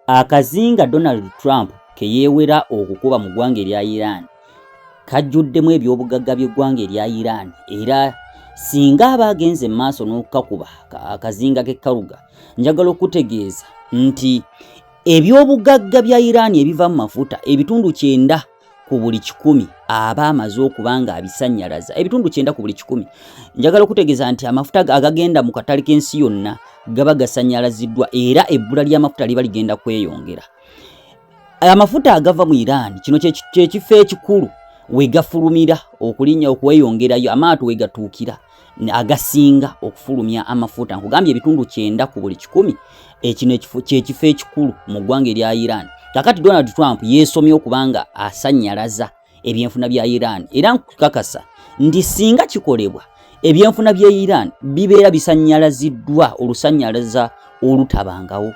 akazinga Donald Trump ke yeewera okukuba mu ggwanga erya Iran kajjuddemu ebyobugagga by'eggwanga erya Iran era singa abagenze maaso n'okukakuba akazinga k'ekkaluga njagala okutegeeza nti ebyobugagga bya Iran ebiva mu mafuta ebitundu 9 ku buli 100 aba amaze okubanga abisannyalaza ebitundu 9 ku buli 100 njagala okutegeeza nti amafuta agagenda mu katale k'ensi yonna gaba gasannyalaziddwa era ebbula ly'amafuta liba ligenda kweyongera. Amafuta agava mu Iran kino kyekifo ekikulu we gafulumira okulinnya okweyongerayo amaato we gatuukira agasinga okufulumya amafuta nkugambye ebitundu 9 ku buli 100 ekino kyekifo ekikulu mu ggwanga erya Iran. Kakati Donald Trump yeesomye okubanga asannyalaza ebyenfuna bya Iran era nkukakasa ndi singa kikolebwa ebyenfuna bya Iran bibeera bisannyalaziddwa olusannyalaza olutabangawo.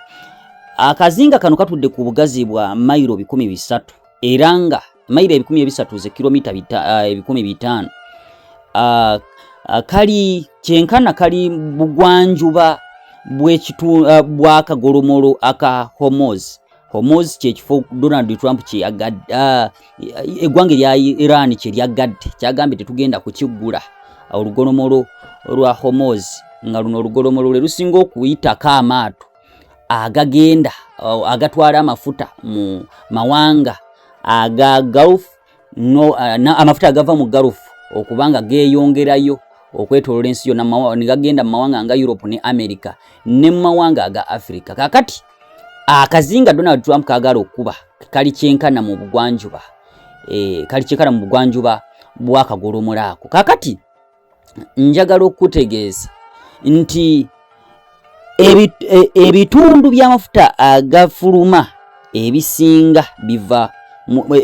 Akazinga kano katudde ku bugazi bwa mayiro 300 era nga mayiro 300 ze kilomita 500 kali kyenkana kali bugwanjuba bw'akagolomolo aka Hormuz kyekifo Donald Trump eggwanga erya Iran kye lyagadde kyagambye tetugenda kukiggula olugolomolo lwa Hormuz nga luno olugolomolo lwe lusinga okuyitako amaato agagenda agatwala amafuta mu mawanga aga Gulf amafuta agava mu Gulf okubanga geeyongerayo okwetoloola ensi yonna negagenda mu mawanga nga Europe ne America ne mu mawanga aga Africa. Kakati akazinga Donald Trump kagala okuba kali kyenkana mu bugwanjuba bw'akagolomola ako. Kakati njagala okutegeeza nti ebitundu by'amafuta agafuluma ebisinga biva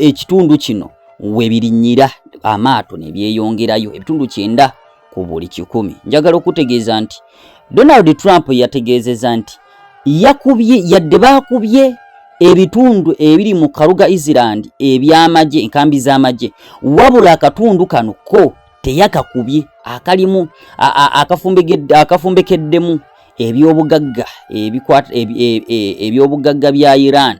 ekitundu kino we birinnyira amaato ne byeyongerayo ebitundu 9 ku buli 100. Njagala okutegeeza nti Donald Trump yategeezeza nti yadde baakubye ebitundu ebiri mu kaluga Ireland eby'amagye enkambi z'amagye wabula akatundu kano ko teyakakubye akalimu akafumbekeddemu ebyobugagga bya Iran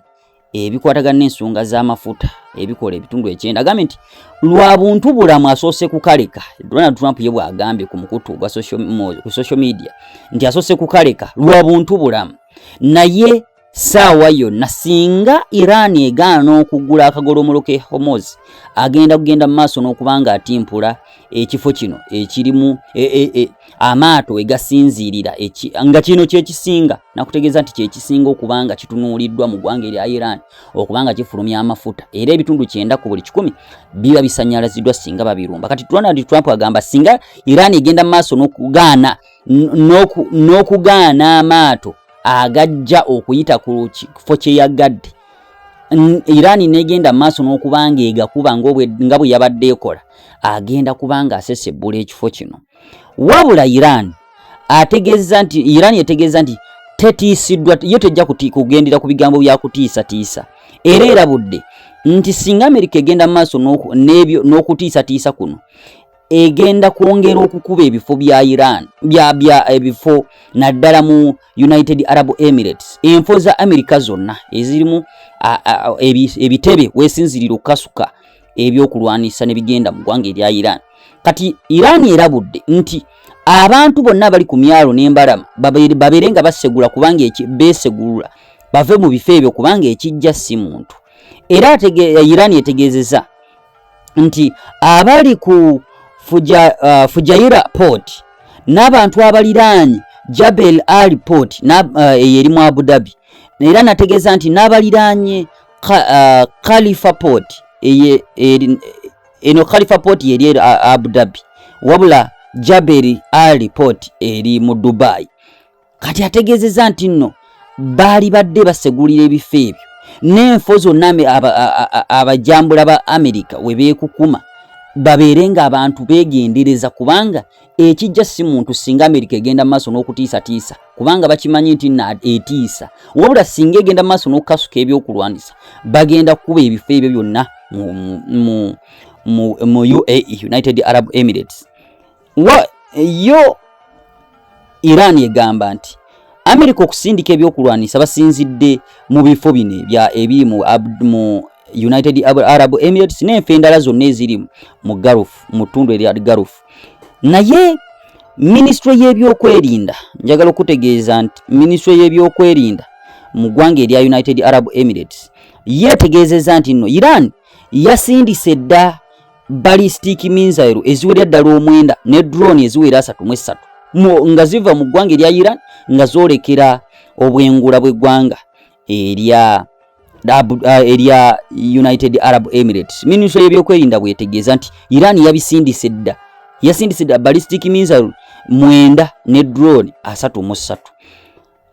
ebikwatagana n'ensonga z'amafuta ebikola ebitundu 9. Agambye nti lwa buntu bulamu asoose kukaleka. Donald Trump ye bw'agambye ku mukutu gwa social media nti asoose kukaleka lwa buntu bulamu naye saawa yonna singa Iran egaana okugula akagolomolo ke Hormuz agenda kugenda mu maaso n'okubanga atimpula ekifo kino ekirimu amaato egasinziirira nga kino kyekisinga nakutegeeza nti kyekisinga okubanga kitunuuliddwa mu ggwanga erya Iran okubanga kifulumya amafuta era ebitundu 9 ku buli 100 biba bisannyalaziddwa singa babirumba. Kati Donald Trump agamba singa Iran egenda mu maaso n'okugaana amaato agajja okuyita ku kifo kye yagadde Iran negenda maaso n'okubanga egakuba nga bwe yabadde ekola agenda kubanga asesebbula ekifo kino. Wabula Iran yetegeeza nti tetiisiddwa yo tejja kugendera ku bigambo bya kutiisatiisa era erabudde nti singa Amerika egenda maaso n'okutiisatiisa kuno egenda kwongera okukuba ebifo bya Iran ebifo naddala mu United Arab Emirates enfo za Amerika zonna ezirimu ebitebe weesinzirira okukasuka ebyokulwanisa ne bigenda mu ggwanga erya Iran. Kati Iran erabudde nti abantu bonna bali ku myalo n'embalama babeere nga basegula kubanga beesegulula bave mu bifo ebyo kubanga ekijja si muntu. Era Iran etegeezeza nti abali ku Fujairah Port n'abantu abaliraanye Jebel Ali Port eri mu Abu Dhabi era nategeeza nti n'abaliraanye Khalifa Port Khalifa Port eri Abu Dhabi wabula Jebel Ali Port eri mu Dubai. Kati ategeezeza nti nno baali badde basegulira ebifo ebyo n'enfo zonna abajambula ba Amerika we beekukuma babeere nga abantu beegendereza kubanga ekijja si muntu singa Amerika egenda maaso n'okutiisatiisa kubanga bakimanyi nti etiisa wabula singa egenda maaso n'okukasuka ebyokulwanisa bagenda kukuba ebifo ebyo byonna mu UAE United Arab Emirates. Yo Iran egamba nti America okusindika ebyokulwanisa basinzidde mu bifo bino ebiri mu United Arab Emirates n'enfa endala zonna eziri mu Gulf, mu ttundu erya Gulf. Naye Ministry y'ebyokwerinda, njagala okutegeeza nti Ministry y'ebyokwerinda mu ggwanga erya United Arab Emirates yeetegeezezza nti nno Iran yasindise dda ballistic missile eziwerera ddala 9 ne drone eziwera 33 nga ziva mu ggwanga erya Iran nga zoolekera obwengula bw'eggwanga erya United Arab Emirates. Ministry y'ebyokwerinda bwetegeeza nti Iran yasindise dda ballistic missile 9 ne drone 33.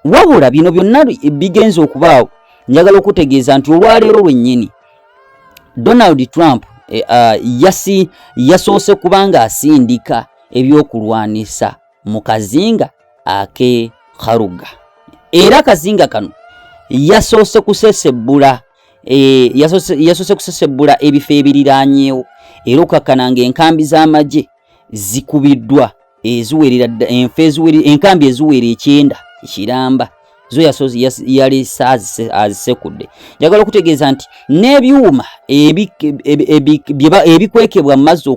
Wabula bino byonna bigenze okubaawo, njagala okutegeeza nti olwaleero lwennyini Donald Trump yasoose kubanga asindika ebyokulwanisa mu kazinga ake Kharuga. Era akazinga kano yasoose kusesebbula ebifo ebiriraanyeewo, era okakkananga enkambi z'amagye zikubiddwa enkambi eziwera 9 ekiramba zo yaleese azisekudde. Njagala okutegeeza nti n'ebyuma ebikwekebwa mu mazzi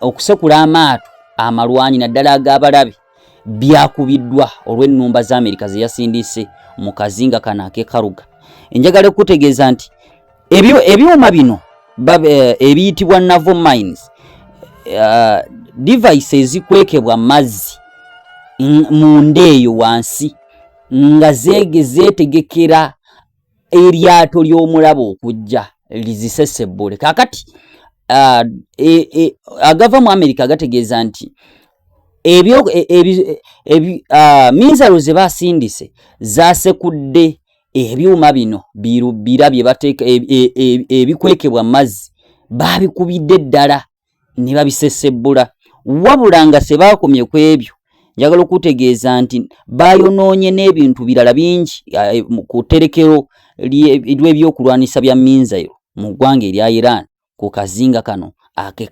okusekula amaato amalwanyi naddala ag'abalabe byakubiddwa olw'ennumba z'Amerika ze yasindise mu kazinga kano ak'e Kharuga. Njagala okutegeeza nti ebyuma bino ebiyitibwa naval mines, device ezikwekebwa mazzi munda eyo wansi nga zeetegekera eryato ly'omulabo okujja lizisesebbule. Kaakati agava mu America gategeeza nti minsalo ze basindise zasekudde ebyuma bino birabye bateeka ebikwekebwa mazzi babikubidde ddala ne babisesebbula. Wabula nga se bakomye ku ebyo, njagala okutegeeza nti bayonoonye n'ebintu birala bingi ku tterekero ly'ebyokulwanisa bya minsalo mu ggwanga erya Iran ku kazinga kano ake